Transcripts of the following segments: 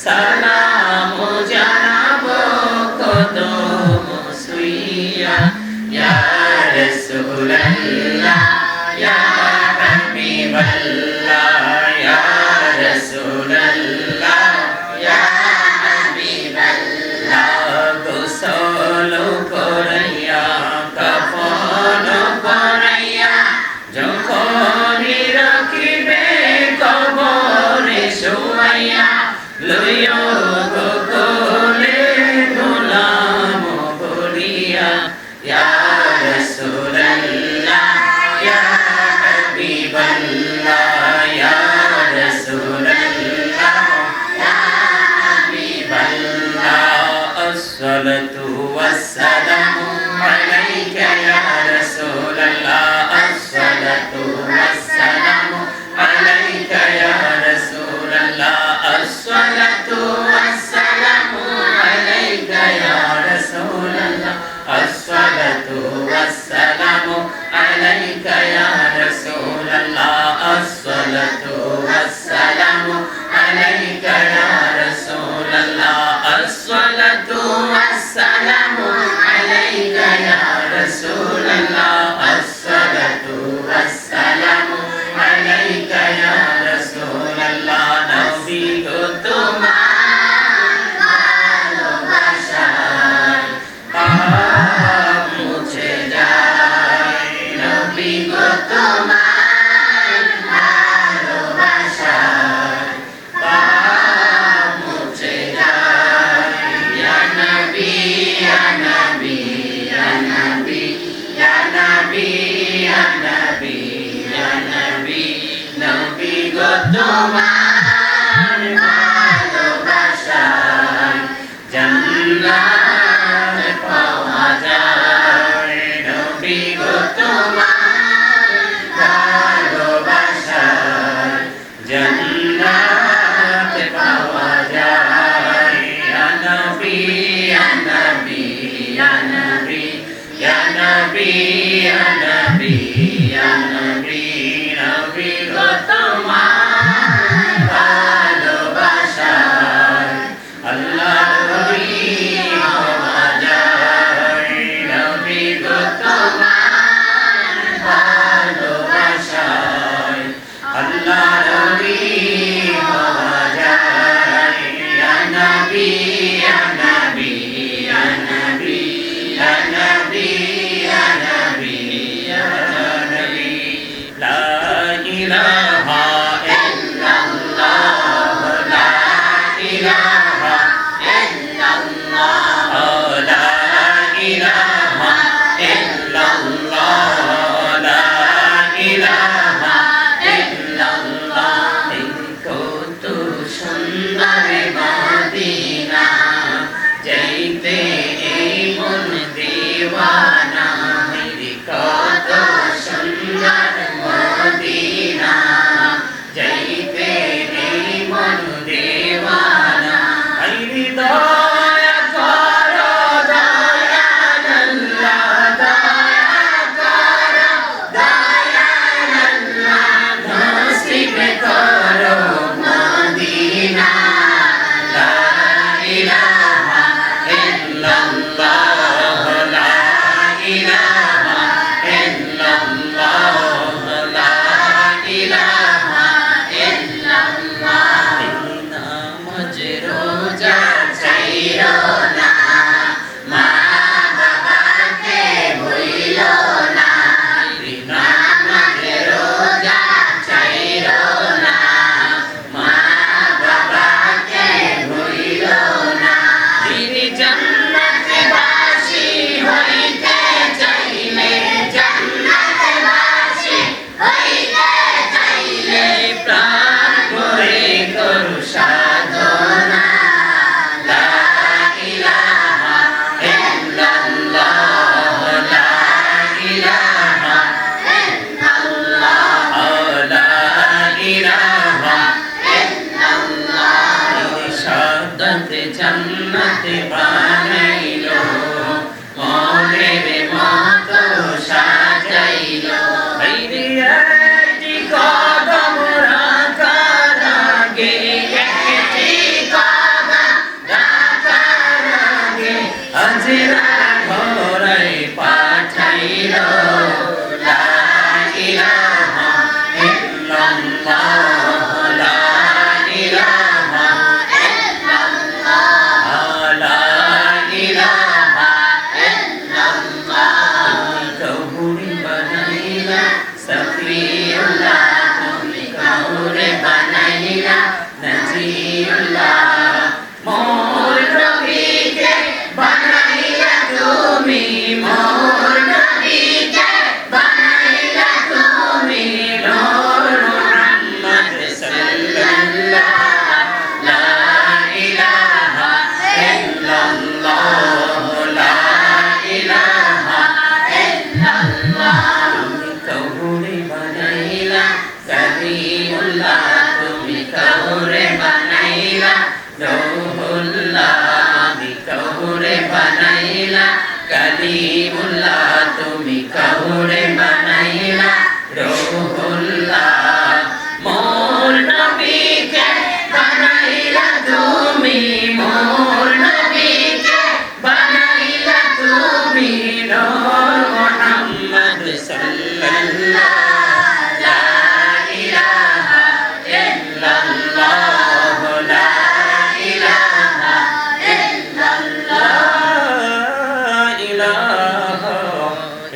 সালাম জানাবো কদম ছুঁইয়া ইয়া রাসূলুল্লাহ ইয়া হাবিবাল্লাহ ইয়া রাসূলুল্লাহ ইয়া হাবিবাল্লাহ গোসল করাইয়া কাফন পরাইয়া যখন রাখিবে কবরে শোয়াইয়া লইও গো কোলে গোলাম বলিয়া ইয়া রাসূলুল্লাহ ইয়া হাবিবাল্লাহ ইয়া রাসূলুল্লাহ ইয়া হাবিবাল্লাহ আসসালাতু ওয়াসসালামু আলাইকা ইয়া রাসূলুল্লাহ আসসালাতু ওয়াসসালামু আলাইকা ইয়া রাসূলুল্লাহ আসসালাতু ওয়াসসালামু আলাইকা ইয়া রাসূলুল্লাহ আসসালাতু ওয়াসসালামু আলাইকা ইয়া রাসূলুল্লাহ আসসালাতু ওয়াসসালামু আলাইকা ইয়া রাসূলুল্লাহ আসসালাতু ওয়াসসালামু আলাইকা ইয়া রাসূলুল্লাহ আসসালাতু ওয়াসসালামু আলাইকা ইয়া রাসূলুল্লাহ নবী গো তোমার ভালোবাসায় পাপ মুছে যায় নবী গো তোমার ভালোবাসায় পাপ মুছে যায় ইয়া নবী ইয়া নবী ইয়া নবী ইয়া নবী ইয়া নবী ইয়া নবী নবী গো তোমার ভালোবাসায় জান্নাত পাওয়া যায় নবী গো তোমার ভালোবাসায় জান্নাত পাওয়া যায় ইয়া নবী ইয়া নবী ইয়া নবী ইয়া নবী ইয়া নবী ইয়া নবী নবী গো তোমার ভালোবাসায় আল্লাহর ওলি হওয়া যায় নবী গো তোমার ভালোবাসায় আল্লাহর ওলি হওয়া যায় ইয়া নবী ইয়া নবী ইয়া নবী ইয়া নবী ইয়া নবী ইয়া নবী লা ইলাহা ইল্লাল্লাহ লা ইলাহা ইল্লাল্লাহ লা ইলাহা ইল্লাল্লাহ লা ইলাহা ইল্লাল্লাহ কত সুন্দর মদিনা যাইতে এই মন দিওয়ানা কত সুন্দর মদিনা যাইতে এই মন দিওয়ানা দয়া করো দয়াল্লাহ দয়া করো দয়াল্লাহ নসিব করো মদিনা লা ইলাহা ইল্লাল্লাহ লা ইলাহা ইল্লাল্লাহ লা ইলাহা ইল্লাল্লাহ নামাজ রোজা ছাইরো না মা বাবাকে ভুইলো না নামাজ রোজা ছাইরো না মা বাবাকে ভুইলো না তিনি জান্নাতবাসী হইতে চাইলে জান্নাতবাসী হইতে চাইলে প্রাণ ভরে করু সাধনা লা ইলাহা ইল্লাল্লাহ লা ইলাহা ইল্লাল্লাহ লা ইলাহা ইল্লাল্লাহ শাহাদাত জান্নাত বানাইলো মনের মতো সাজাইলো কদম রাখার আগে একটি মোর নবীকে বানাইলা তুমি মোর নবীকে বানাইলা তুমি নূর মুহাম্মদ সাল্লাল্লাহু লা ইলাহা ইল্লাল্লাহ লা ইলাহা ইল্লাল্লাহ তুমি কাউরে বানাইলা কালিমুল্লাহ তুমি কাউরে বানাইলা রূহুল্লাহ তুমি কাউরে বানাইলা কালিমুল্লাহ তুমি কাউরে বানাইলা রূহুল্লাহ মোর নবীকে বানাইলা তুমি মোর নবীকে বানাইলা তুমি নূর মুহাম্মদ সাল্লাল্লাহু লা ইলাহা ইল্লাল্লাহ লা ইলাহা ইল্লাল্লাহ ইলাহা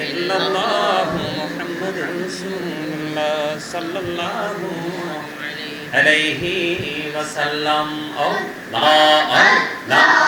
ইল্লাল্লাহ মুহাম্মাদুর রাসূলুল্লাহ সাল্লাল্লাহু আলাইহি ওয়াসাল্লাম আল্লাহ আল্লাহ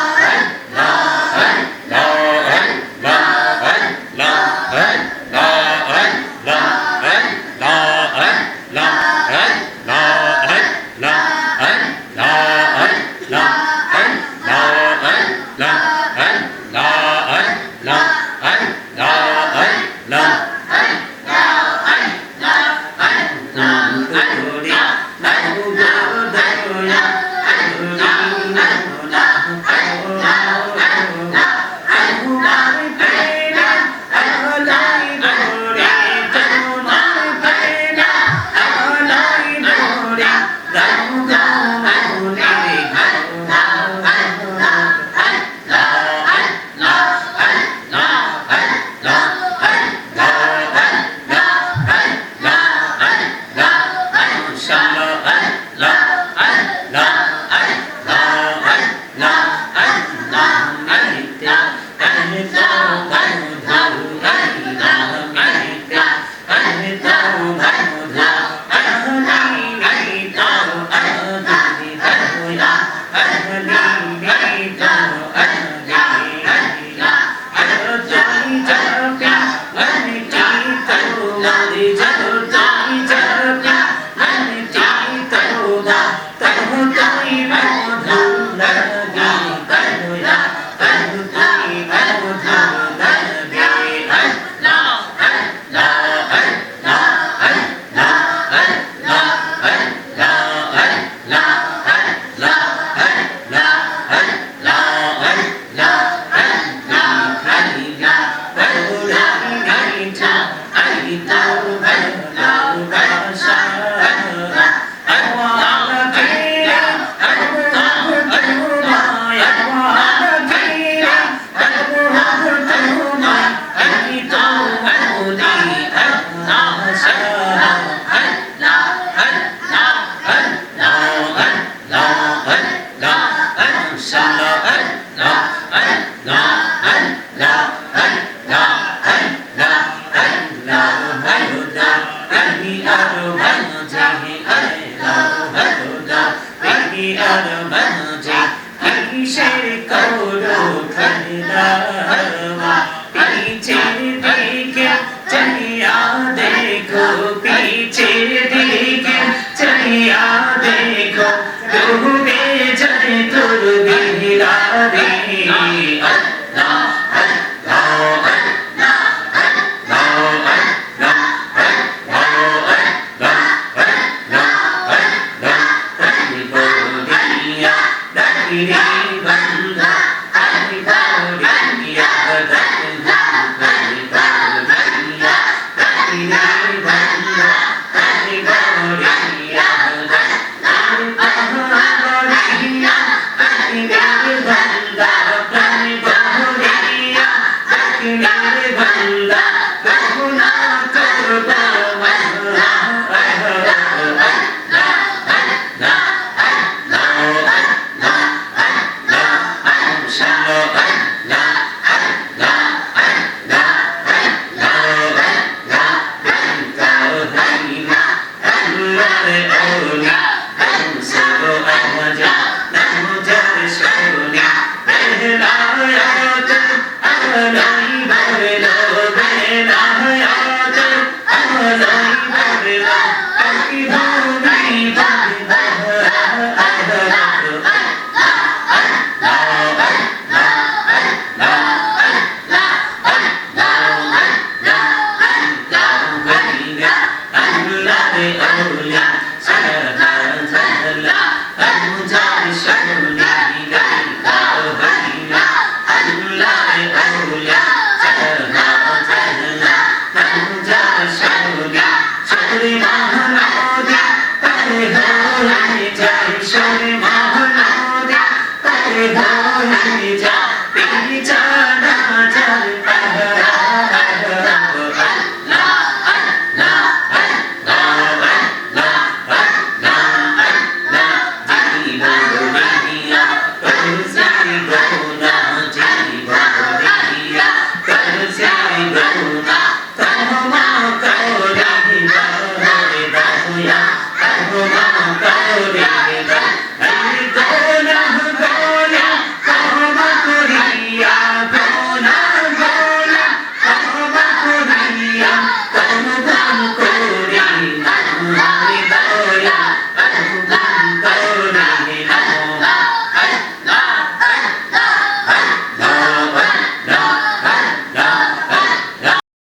হয়ে